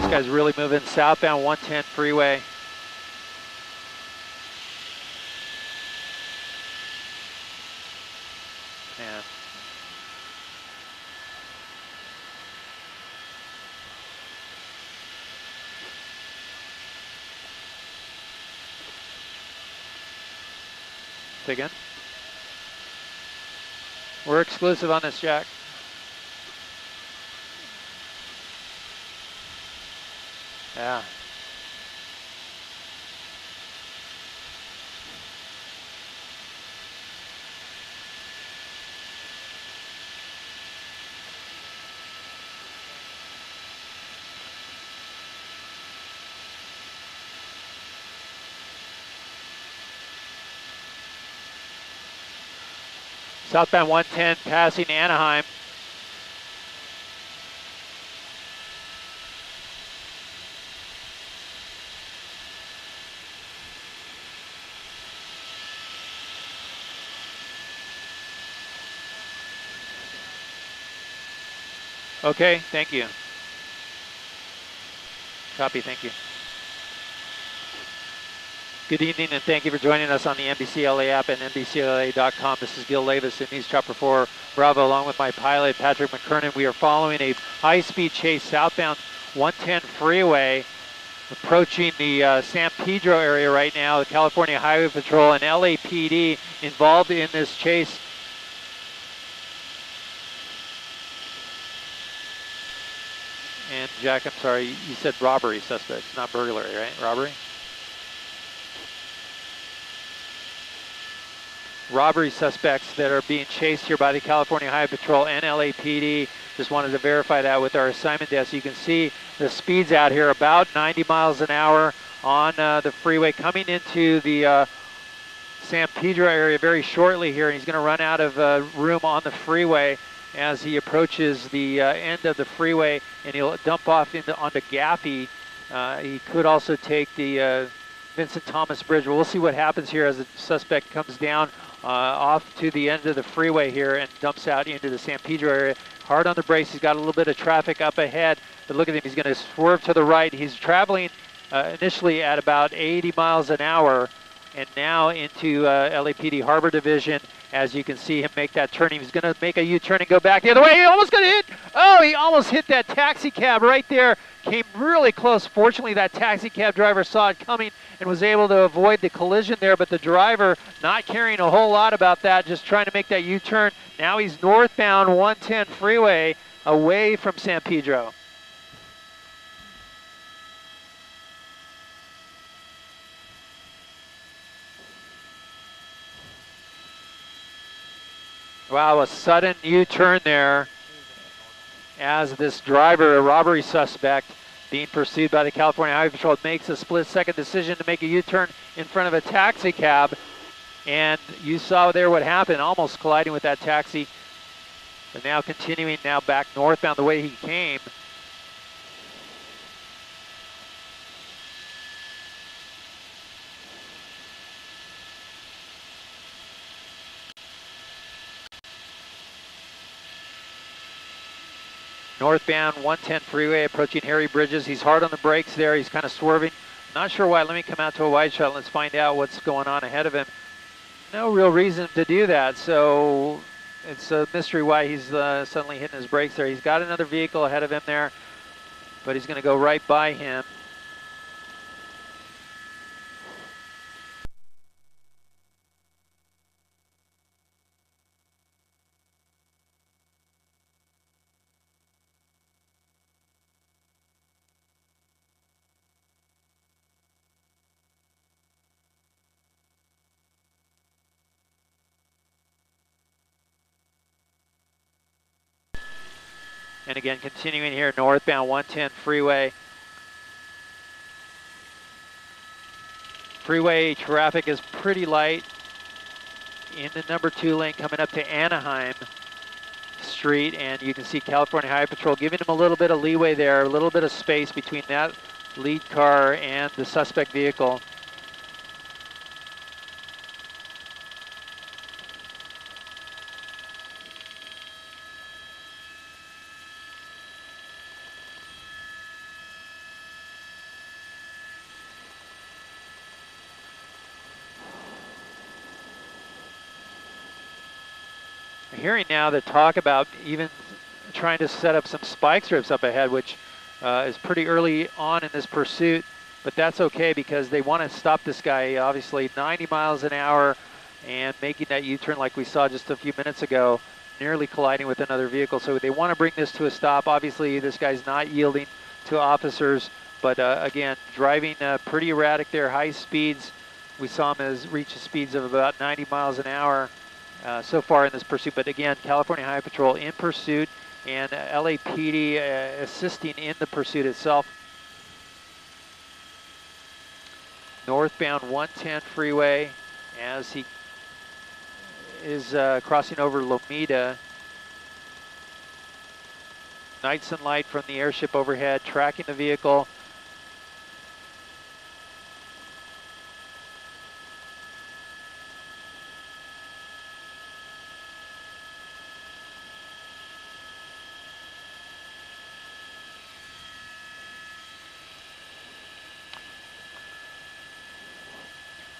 This guy's really moving southbound 110 freeway. Yeah. Say again? We're exclusive on this, Jack. Yeah. Southbound 110 passing Anaheim. Okay, thank you. Copy, thank you. Good evening and thank you for joining us on the NBCLA app and NBCLA.com. This is Gil Levis in News Chopper 4 Bravo along with my pilot Patrick McKernan. We are following a high-speed chase southbound 110 freeway approaching the San Pedro area right now. The California Highway Patrol and LAPD involved in this chase. And Jack, I'm sorry, you said robbery suspects, not burglary, right? Robbery? Robbery suspects that are being chased here by the California Highway Patrol and LAPD. Just wanted to verify that with our assignment desk. You can see the speeds out here about 90 miles an hour on the freeway coming into the San Pedro area very shortly here. And he's going to run out of room on the freeway as he approaches the end of the freeway, and he'll dump off onto Gaffey. He could also take the Vincent Thomas Bridge. We'll see what happens here as the suspect comes down off to the end of the freeway here and dumps out into the San Pedro area. Hard on the brakes. He's got a little bit of traffic up ahead, but look at him. He's going to swerve to the right. He's traveling initially at about 80 miles an hour, and now into LAPD Harbor Division. As you can see him make that turn, he's going to make a U-turn and go back the other way. He almost got hit. Oh, he almost hit that taxi cab right there. Came really close. Fortunately, that taxi cab driver saw it coming and was able to avoid the collision there. But the driver not caring a whole lot about that, just trying to make that U-turn. Now he's northbound 110 freeway away from San Pedro. Wow, a sudden U-turn there as this driver, a robbery suspect, being pursued by the California Highway Patrol, makes a split-second decision to make a U-turn in front of a taxi cab. And you saw there what happened, almost colliding with that taxi. But now continuing now back northbound the way he came. Northbound 110 freeway approaching Harry Bridges. He's hard on the brakes there. He's kind of swerving. Not sure why. Let me come out to a wide shot. Let's find out what's going on ahead of him. No real reason to do that. So it's a mystery why he's suddenly hitting his brakes there. He's got another vehicle ahead of him there, but he's going to go right by him. And again, continuing here, northbound 110 freeway. Freeway traffic is pretty light in the number 2 lane coming up to Anaheim Street. And you can see California Highway Patrol giving him a little bit of leeway there, a little bit of space between that lead car and the suspect vehicle. hearing now the talk about even trying to set up some spike strips up ahead, which is pretty early on in this pursuit, but that's okay because they want to stop this guy, obviously 90 miles an hour and making that U-turn like we saw just a few minutes ago, nearly colliding with another vehicle. So they want to bring this to a stop. Obviously, this guy's not yielding to officers, but again, driving pretty erratic there, high speeds. We saw him reach speeds of about 90 miles an hour so far in this pursuit. But again, California Highway Patrol in pursuit and LAPD assisting in the pursuit itself. Northbound 110 freeway as he is crossing over Lomita. Night sunlight from the airship overhead, tracking the vehicle.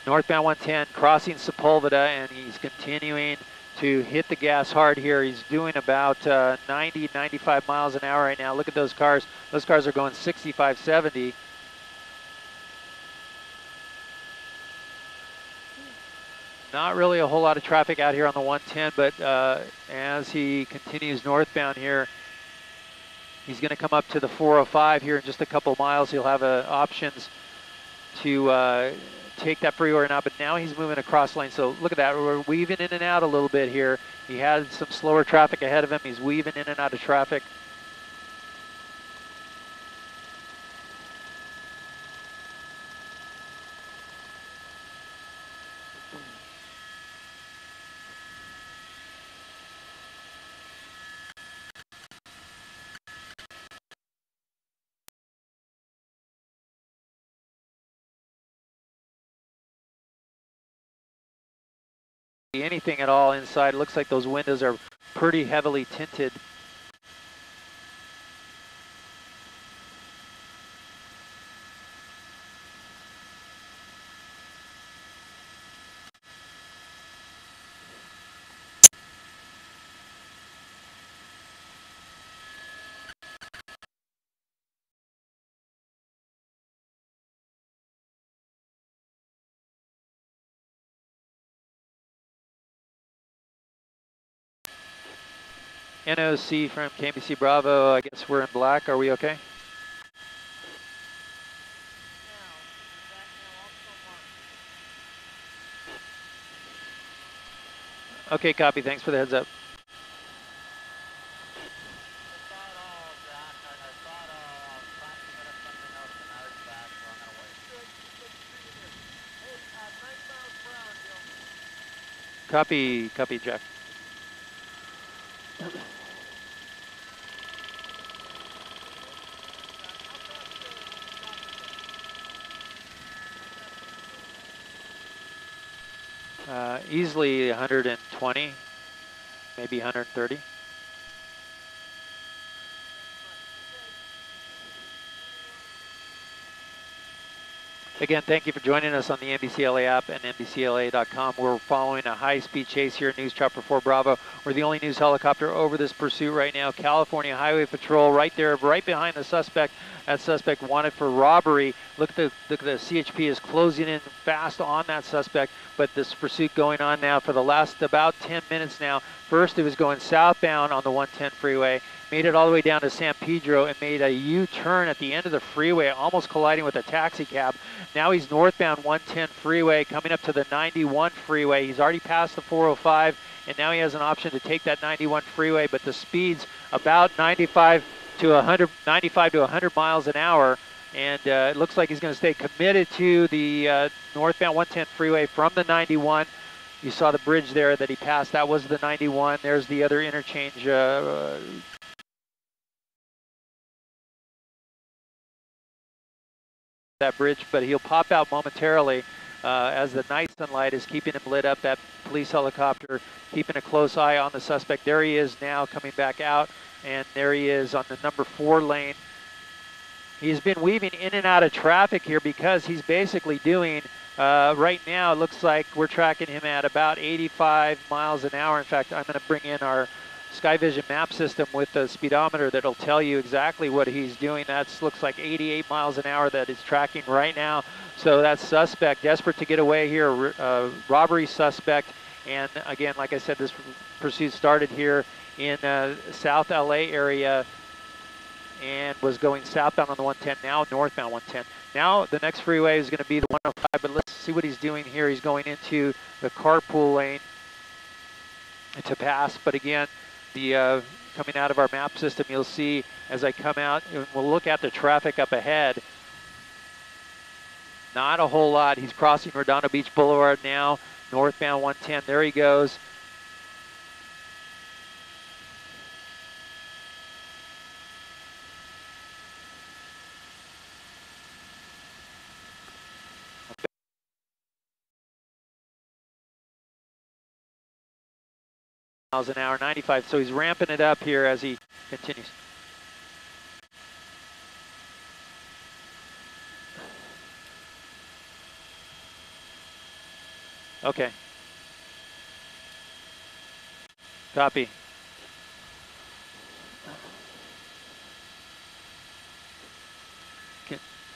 Northbound 110 crossing Sepulveda, and he's continuing to hit the gas hard here. He's doing about 90, 95 miles an hour right now. Look at those cars. Those cars are going 65, 70. Not really a whole lot of traffic out here on the 110, but as he continues northbound here, he's going to come up to the 405 here in just a couple miles. He'll have options to take that freeway or not, but now he's moving across lane. So look at that, we're weaving in and out a little bit here. He had some slower traffic ahead of him. He's weaving in and out of traffic. Anything at all inside. It looks like those windows are pretty heavily tinted. NOC from KBC Bravo, I guess we're in black. Are we okay? Okay, copy. Thanks for the heads up. Copy, copy, Jack. Easily 120, maybe 130. Again, thank you for joining us on the NBCLA app and NBCLA.com. We're following a high-speed chase here at News Chopper 4 Bravo. We're the only news helicopter over this pursuit right now. California Highway Patrol right there, right behind the suspect. That suspect wanted for robbery. Look at the CHP is closing in fast on that suspect, but this pursuit going on now for the last about 10 minutes now. First, it was going southbound on the 110 freeway, made it all the way down to San Pedro and made a U-turn at the end of the freeway, almost colliding with a taxi cab. Now he's northbound 110 freeway, coming up to the 91 freeway. He's already passed the 405, and now he has an option to take that 91 freeway, but the speed's about 95 to 100 miles an hour, and it looks like he's going to stay committed to the northbound 110 freeway from the 91. You saw the bridge there that he passed. That was the 91. There's the other interchange. That bridge, but he'll pop out momentarily as the night sunlight is keeping him lit up. That police helicopter keeping a close eye on the suspect. There he is now coming back out, and there he is on the number 4 lane. He's been weaving in and out of traffic here because he's basically doing Right now, it looks like we're tracking him at about 85 miles an hour. In fact, I'm going to bring in our SkyVision map system with the speedometer that'll tell you exactly what he's doing. That looks like 88 miles an hour that is tracking right now. So that's suspect, desperate to get away here, robbery suspect. And again, like I said, this pursuit started here in South LA area and was going southbound on the 110, now northbound 110. Now the next freeway is going to be the 105, but let's see what he's doing here. He's going into the carpool lane to pass, but again, the coming out of our map system, you'll see as I come out, and we'll look at the traffic up ahead. Not a whole lot. He's crossing Redondo Beach Boulevard now, northbound 110. There he goes. Miles an hour, 95. So he's ramping it up here as he continues. Okay. Copy.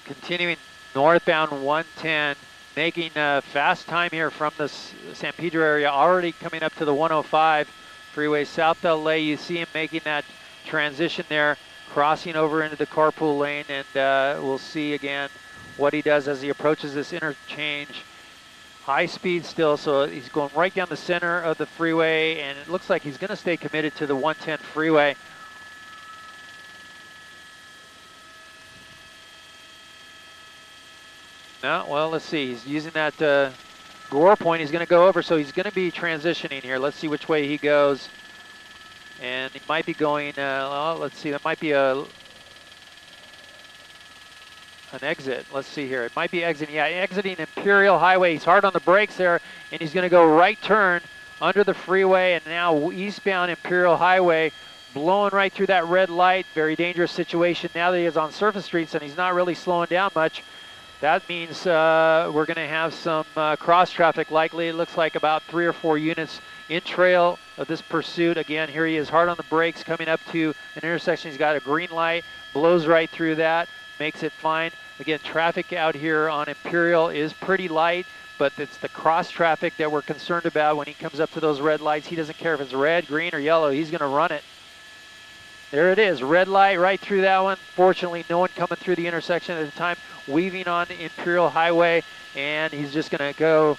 Continuing northbound 110, making fast time here from the San Pedro area, already coming up to the 105 freeway, South LA. You see him making that transition there, crossing over into the carpool lane, and we'll see again what he does as he approaches this interchange. High speed still, so he's going right down the center of the freeway, and it looks like he's going to stay committed to the 110 freeway. No, well, let's see. He's using that Gore point. He's going to go over, so he's going to be transitioning here. Let's see which way he goes. And he might be going, well, let's see, that might be an exit. Let's see here. It might be exiting. Yeah, exiting Imperial Highway. He's hard on the brakes there, and he's going to go right turn under the freeway, and now eastbound Imperial Highway, blowing right through that red light. Very dangerous situation now that he is on surface streets, and he's not really slowing down much. That means we're going to have some cross traffic likely. It looks like about 3 or 4 units in trail of this pursuit. Again, here he is hard on the brakes coming up to an intersection. He's got a green light, blows right through that, makes it fine. Again, traffic out here on Imperial is pretty light, but it's the cross traffic that we're concerned about when he comes up to those red lights. He doesn't care if it's red, green, or yellow. He's going to run it. There it is, red light right through that one. Fortunately, no one coming through the intersection at the time, weaving on Imperial Highway, and he's just going to go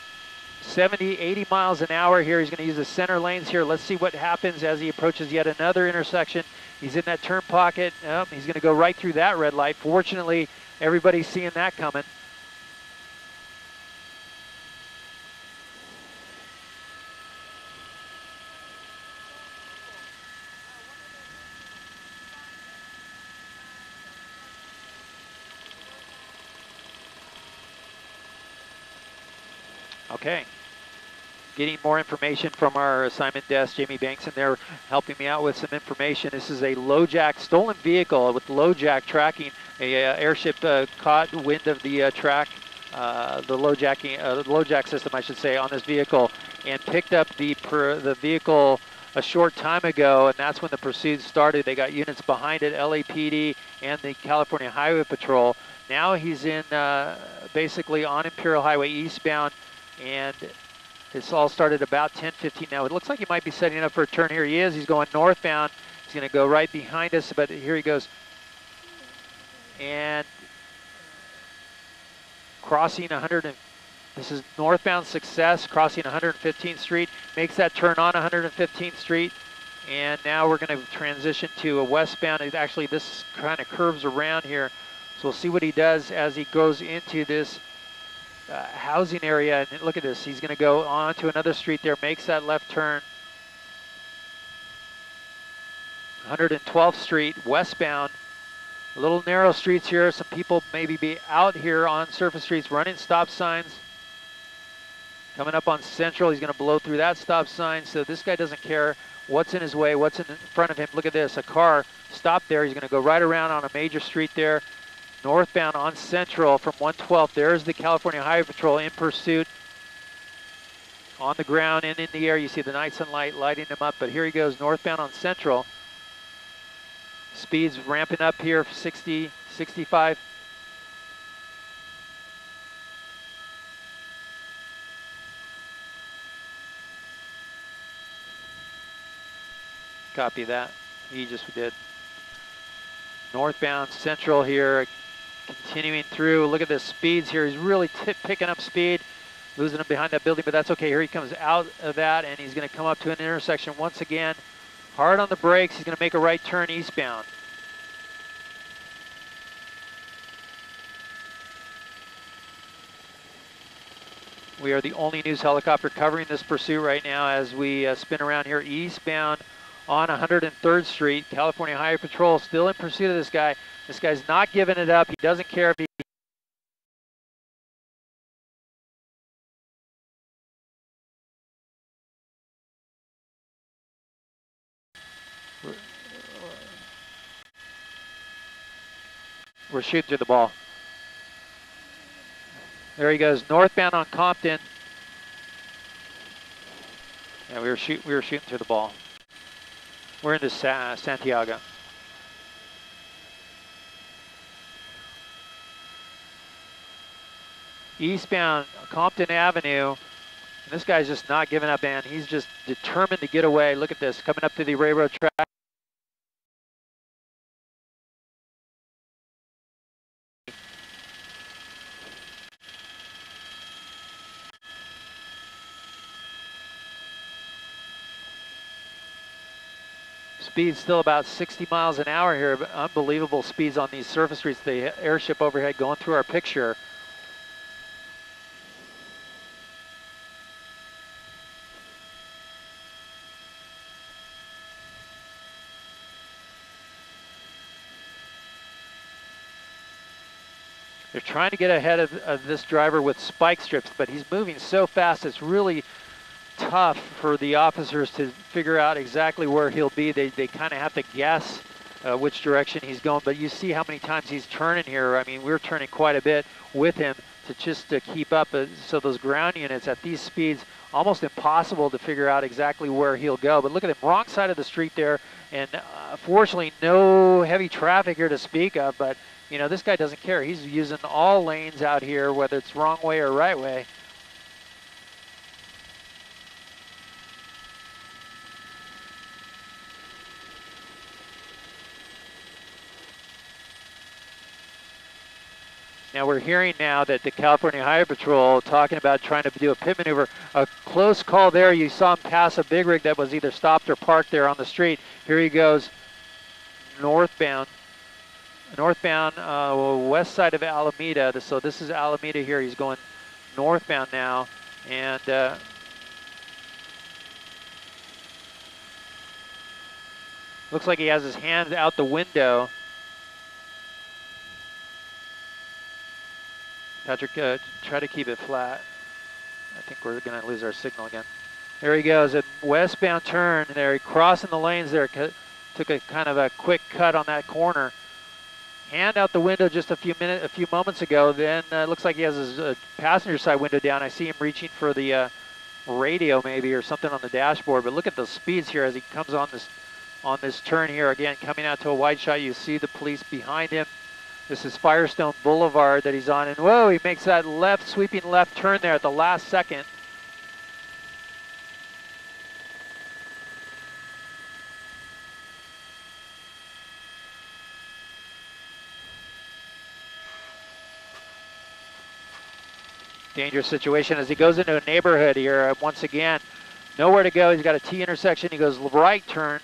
70, 80 miles an hour here. He's going to use the center lanes here. Let's see what happens as he approaches yet another intersection. He's in that turn pocket. He's going to go right through that red light. Fortunately, everybody's seeing that coming. Okay, getting more information from our assignment desk. Jamie Banks in there helping me out with some information. This is a LoJack stolen vehicle with LoJack tracking. A airship caught wind of the track, the LoJack system, I should say, on this vehicle, and picked up the vehicle a short time ago, and that's when the pursuit started. They got units behind it, LAPD and the California Highway Patrol. Now he's in basically on Imperial Highway eastbound, and this all started about 10:15 now. It looks like he might be setting up for a turn. Here he is. He's going northbound. He's going to go right behind us, but here he goes. And crossing 100, this is northbound Success, crossing 115th Street, makes that turn on 115th Street. And now we're going to transition to a westbound. Actually, this kind of curves around here. So we'll see what he does as he goes into this housing area. And look at this, he's going to go on to another street there, makes that left turn. 112th Street, westbound. A little narrow streets here. Some people maybe be out here on surface streets running stop signs. Coming up on Central, he's going to blow through that stop sign. So this guy doesn't care what's in his way, what's in front of him. Look at this, a car stopped there. He's going to go right around on a major street there. northbound on Central from 112th. There's the California Highway Patrol in pursuit on the ground and in the air. You see the night sunlight lighting him up, but here he goes northbound on Central. Speeds ramping up here, 60, 65. Copy that. He just did. Northbound Central here, continuing through. Look at the speeds here. He's really picking up speed, losing him behind that building, but that's okay. Here he comes out of that, and he's going to come up to an intersection once again. Hard on the brakes. He's going to make a right turn eastbound. We are the only news helicopter covering this pursuit right now as we spin around here eastbound on 103rd Street. California Highway Patrol still in pursuit of this guy. This guy's not giving it up. He doesn't care if he we're shooting through the ball. There he goes, northbound on Compton. Yeah, we were shooting through the ball. We're into Santiago. Eastbound Compton Avenue. And this guy's just not giving up, man. He's just determined to get away. Look at this, coming up to the railroad track. Speed's still about 60 miles an hour here, but unbelievable speeds on these surface streets. The airship overhead going through our picture. They're trying to get ahead of this driver with spike strips, but he's moving so fast it's really tough for the officers to figure out exactly where he'll be. They kind of have to guess which direction he's going, but you see how many times he's turning here. I mean, we're turning quite a bit with him to keep up. So those ground units at these speeds, almost impossible to figure out exactly where he'll go. But look at him, wrong side of the street there, and fortunately no heavy traffic here to speak of, but you know, this guy doesn't care. He's using all lanes out here, whether it's wrong way or right way. Now we're hearing now that the California Highway Patrol talking about trying to do a pit maneuver. A close call there. You saw him pass a big rig that was either stopped or parked there on the street. Here he goes northbound. West side of Alameda. So this is Alameda here. He's going northbound now. And looks like he has his hand out the window. Patrick, try to keep it flat. I think we're going to lose our signal again. There he goes, a westbound turn there, crossing the lanes there. Took a kind of a quick cut on that corner. Hand out the window just a few moments ago. Then looks like he has his passenger side window down. I see him reaching for the radio maybe or something on the dashboard. But look at the speeds here as he comes on this turn here. Again, coming out to a wide shot. You see the police behind him. This is Firestone Boulevard that he's on, and whoa, he makes that sweeping left turn there at the last second. Dangerous situation as he goes into a neighborhood here once again. Nowhere to go, he's got a T intersection, he goes right turn.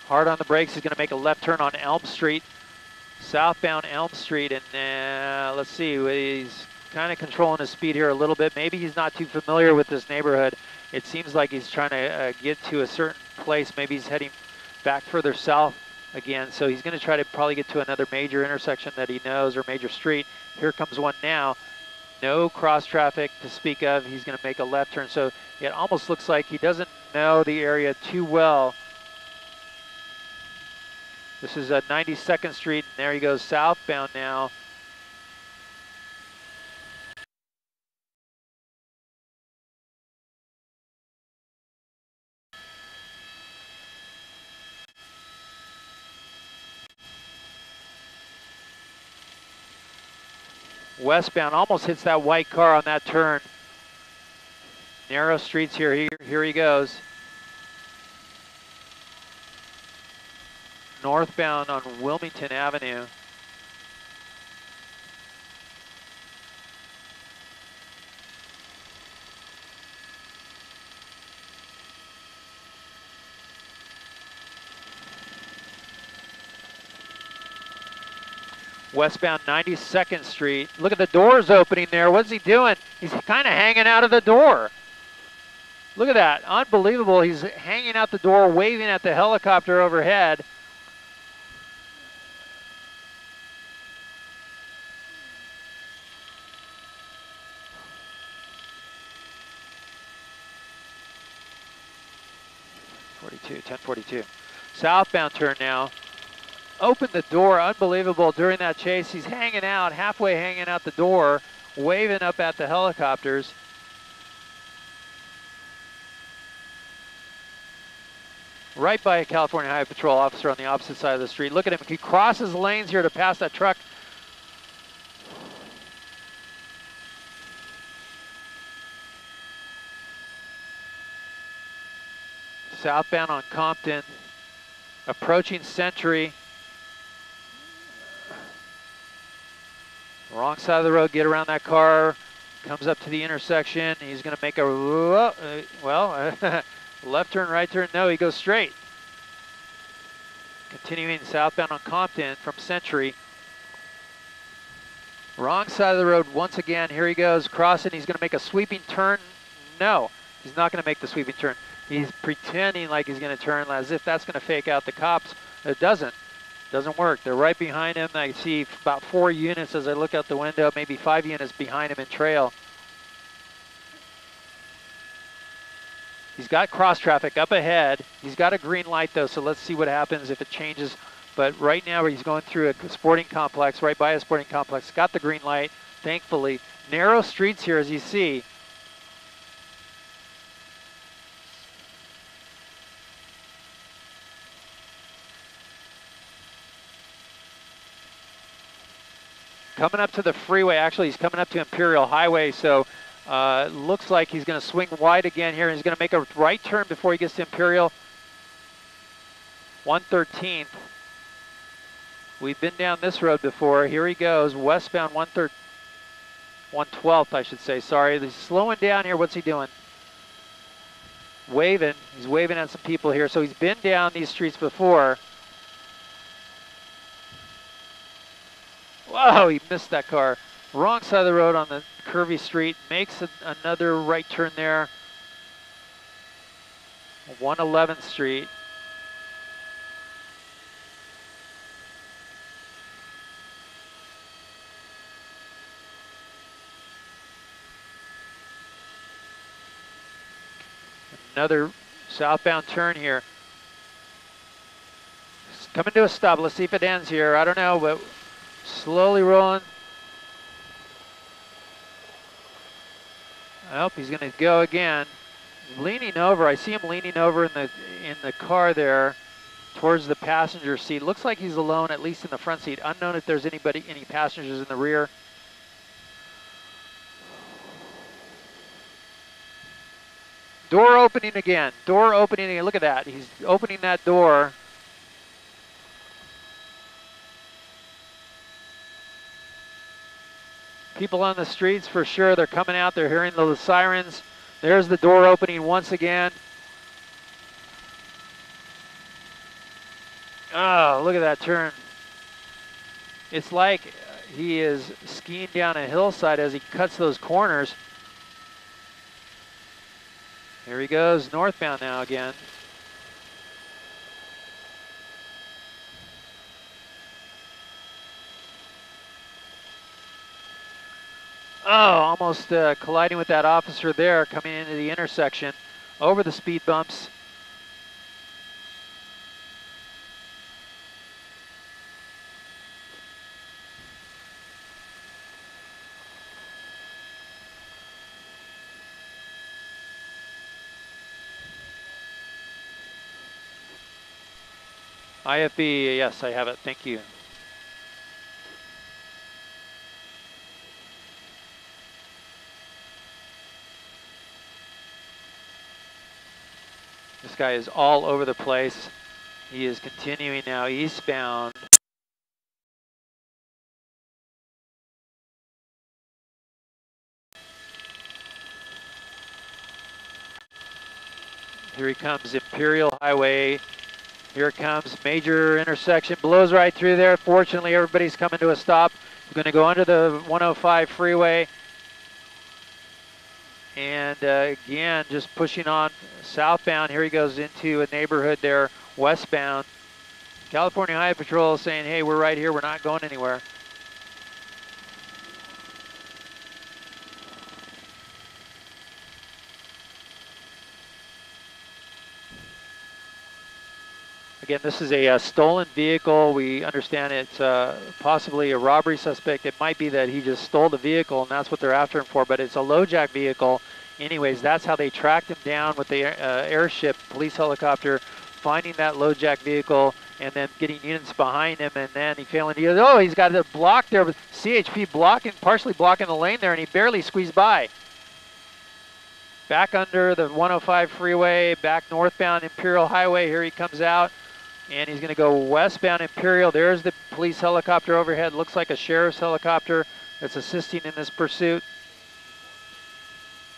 Hard on the brakes, he's going to make a left turn on Elm Street, southbound Elm Street, and let's see, he's kind of controlling his speed here a little bit. Maybe he's not too familiar with this neighborhood. It seems like he's trying to get to a certain place. Maybe he's heading back further south again, so he's going to try to probably get to another major intersection that he knows or major street. Here comes one now. No cross traffic to speak of. He's going to make a left turn. So it almost looks like he doesn't know the area too well. This is 92nd Street, and there he goes southbound now. Westbound, almost hits that white car on that turn. Narrow streets here. Here he goes. Northbound on Wilmington Avenue. Westbound 92nd Street. Look at the doors opening there. What's he doing? He's kind of hanging out of the door. Look at that. Unbelievable. He's hanging out the door, waving at the helicopter overhead. .42, 10:42. Southbound turn now. Opened the door, unbelievable. During that chase, he's hanging out, halfway hanging out the door, waving up at the helicopters. Right by a California Highway Patrol officer on the opposite side of the street. Look at him, he crosses lanes here to pass that truck. Southbound on Compton, approaching Century. Wrong side of the road, get around that car, comes up to the intersection. He's going to make a, left turn, right turn. No, he goes straight. Continuing southbound on Compton from Century. Wrong side of the road once again. Here he goes, crossing. He's going to make a sweeping turn. No, he's not going to make the sweeping turn. He's pretending like he's going to turn as if that's going to fake out the cops. It doesn't. Doesn't work. They're right behind him. I see about 4 units as I look out the window, maybe 5 units behind him in trail. He's got cross traffic up ahead. He's got a green light though, so let's see what happens if it changes. But right now he's going through a sporting complex, right by a sporting complex. Got the green light, thankfully. Narrow streets here as you see. Coming up to the freeway, actually he's coming up to Imperial Highway, so looks like he's going to swing wide again here. He's going to make a right turn before he gets to Imperial. 113th. We've been down this road before. Here he goes, westbound 112th, I should say, sorry. He's slowing down here. What's he doing? Waving. He's waving at some people here, so he's been down these streets before. Whoa, he missed that car. Wrong side of the road on the curvy street. Makes another right turn there. 111th Street. Another southbound turn here. It's coming to a stop. Let's see if it ends here. I don't know, but slowly rolling. Oh, he's going to go again. Leaning over. I see him leaning over in the car there towards the passenger seat. Looks like he's alone, at least in the front seat. Unknown if there's any passengers in the rear. Door opening again. Door opening again. Look at that. He's opening that door. People on the streets for sure. They're coming out. They're hearing the sirens. There's the door opening once again. Oh, look at that turn. It's like he is skiing down a hillside as he cuts those corners. Here he goes, northbound now again. Oh, almost colliding with that officer there coming into the intersection over the speed bumps. IFB, yes, I have it. Thank you. This guy is all over the place. He is continuing now eastbound. Here he comes, Imperial Highway. Here it comes, major intersection, blows right through there. Fortunately, everybody's coming to a stop. We're going to go under the 105 freeway. And again, just pushing on southbound. Here he goes into a neighborhood there, westbound. California Highway Patrol is saying, hey, we're right here, we're not going anywhere. Again, this is a stolen vehicle. We understand it's possibly a robbery suspect. It might be that he just stole the vehicle and that's what they're after him for, but it's a LoJack vehicle. Anyways, that's how they tracked him down with the airship, police helicopter, finding that LoJack vehicle and then getting units behind him, and then he failing to use, oh, he's got a block there with CHP blocking, partially blocking the lane there, and he barely squeezed by. Back under the 105 freeway, back northbound Imperial Highway, here he comes out. And he's going to go westbound Imperial. There's the police helicopter overhead. Looks like a sheriff's helicopter that's assisting in this pursuit.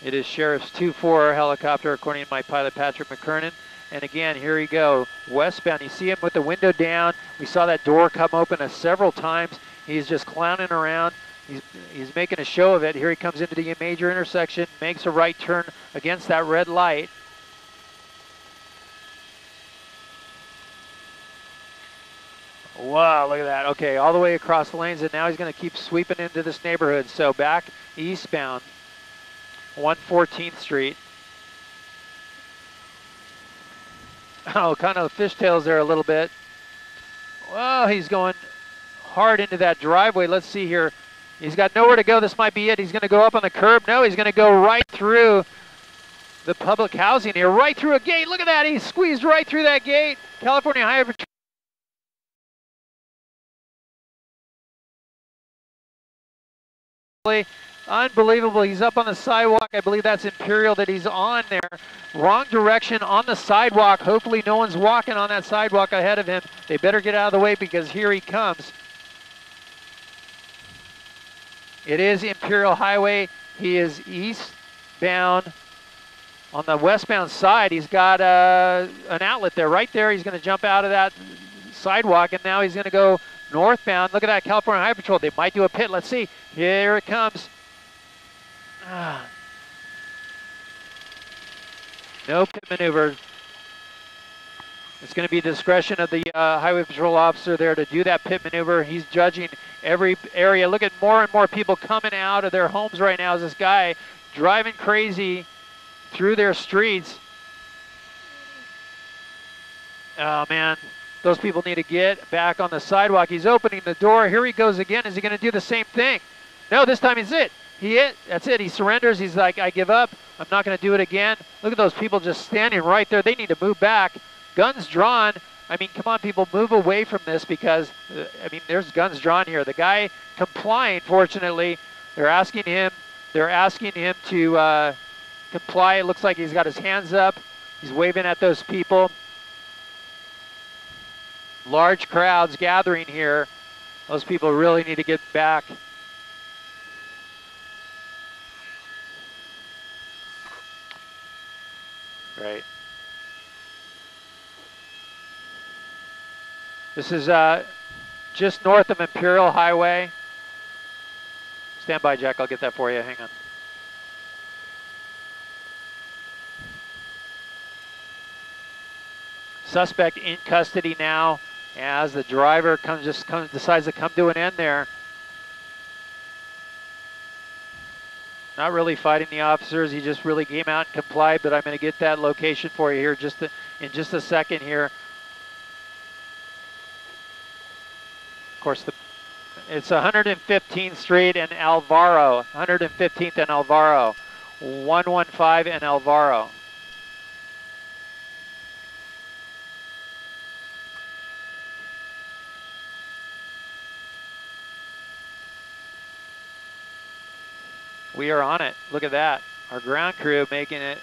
It is Sheriff's 2-4 helicopter, according to my pilot, Patrick McKernan. And again, here you go, westbound. You see him with the window down. We saw that door come open several times. He's just clowning around. He's making a show of it. Here he comes into the major intersection, makes a right turn against that red light. Wow, look at that. Okay, all the way across the lanes, and now he's going to keep sweeping into this neighborhood. So back eastbound, 114th Street. Oh, kind of fishtails there a little bit. Well, he's going hard into that driveway. Let's see here. He's got nowhere to go. This might be it. He's going to go up on the curb. No, he's going to go right through the public housing here, right through a gate. Look at that. He squeezed right through that gate. California Highway Patrol. Unbelievable. He's up on the sidewalk. I believe that's Imperial that he's on there. Wrong direction on the sidewalk. Hopefully no one's walking on that sidewalk ahead of him. They better get out of the way because here he comes. It is Imperial Highway. He is eastbound. On the westbound side, he's got an outlet there. Right there, he's going to jump out of that sidewalk, and now he's going to go northbound. Look at that, California Highway Patrol. They might do a pit. Let's see. Here it comes. No pit maneuver. It's going to be discretion of the Highway Patrol officer there to do that pit maneuver. He's judging every area. Look at more and more people coming out of their homes right now as this guy driving crazy through their streets. Oh, man. Those people need to get back on the sidewalk. He's opening the door. Here he goes again. Is he going to do the same thing? No, this time he's it. That's it. He surrenders. He's like, I give up. I'm not going to do it again. Look at those people just standing right there. They need to move back. Guns drawn. I mean, come on, people, move away from this because, I mean, there's guns drawn here. The guy complying, fortunately, they're asking him to comply. It looks like he's got his hands up. He's waving at those people. Large crowds gathering here. Those people really need to get back. Right. This is just north of Imperial Highway. Stand by, Jack. I'll get that for you. Hang on. Suspect in custody now as the driver decides to come to an end there. Not really fighting the officers. He just really came out and complied, but I'm going to get that location for you here in just a second here. Of course, it's 115th Street and Alvaro, 115th and Alvaro, 115 and Alvaro. We are on it. Look at that. Our ground crew making it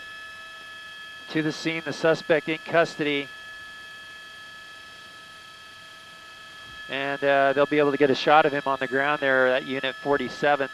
to the scene. The suspect in custody. And they'll be able to get a shot of him on the ground there at Unit 47.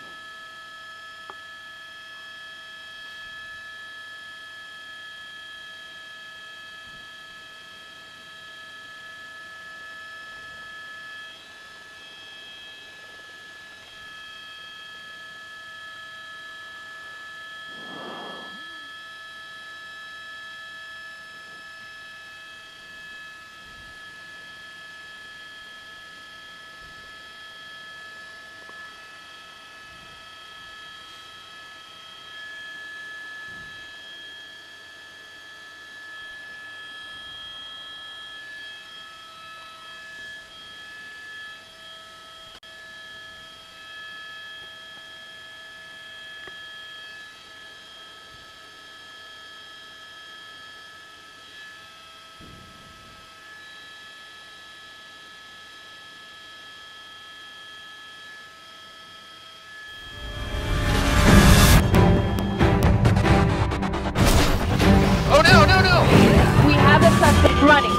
Running.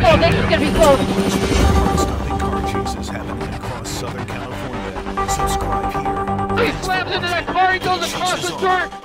Oh, this is gonna be close. Stopping car chases happening across Southern California. Subscribe here. He slams into that car, he goes across the dirt.